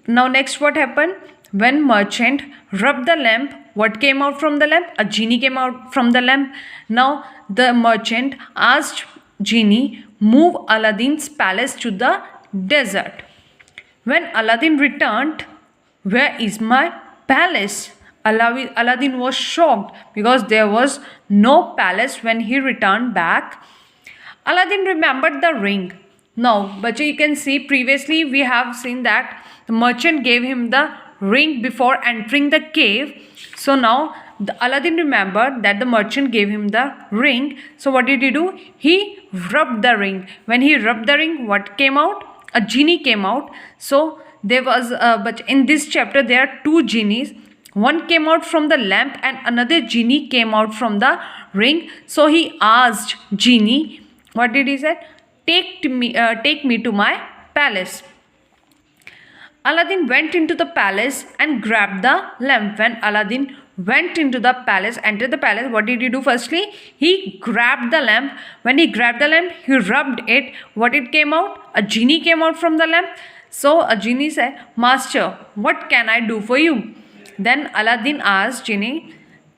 Now next what happened? When merchant rubbed the lamp, what came out from the lamp? A genie came out from the lamp. Now the merchant asked genie, move Aladdin's palace to the desert. When Aladdin returned, where is my palace? Aladdin was shocked because there was no palace when he returned back. Aladdin remembered the ring. Now, but you can see previously we have seen that the merchant gave him the ring before entering the cave. So now Aladdin remembered that the merchant gave him the ring. So what did he do? He rubbed the ring. When he rubbed the ring, what came out? A genie came out. So there was, but in this chapter there are two genies. One came out from the lamp and another genie came out from the ring. So he asked genie, what did he say? Take me to my palace. Aladdin went into the palace and grabbed the lamp. When Aladdin went into the palace, entered the palace, what did he do firstly? He grabbed the lamp. When he grabbed the lamp, he rubbed it. What it came out? A genie came out from the lamp. So a genie said, Master, what can I do for you? Then Aladdin asked genie,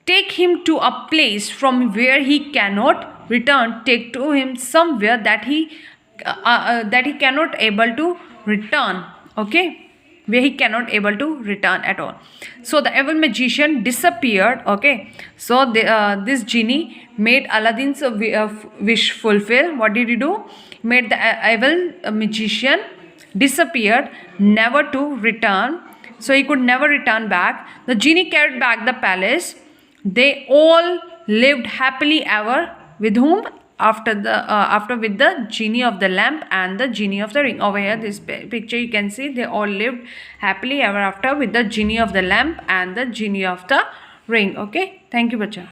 take him to a place from where he cannot return. Take to him somewhere that he cannot able to return. Okay, where he cannot able to return at all. So the evil magician disappeared. Okay, so this genie made Aladdin's wish fulfill. What did he do? Made the evil magician disappeared, never to return. So he could never return back. The genie carried back the palace. They all lived happily ever. With whom? After with the genie of the lamp and the genie of the ring. Over here this picture you can see they all lived happily ever after with the genie of the lamp and the genie of the ring. Okay, thank you bacha.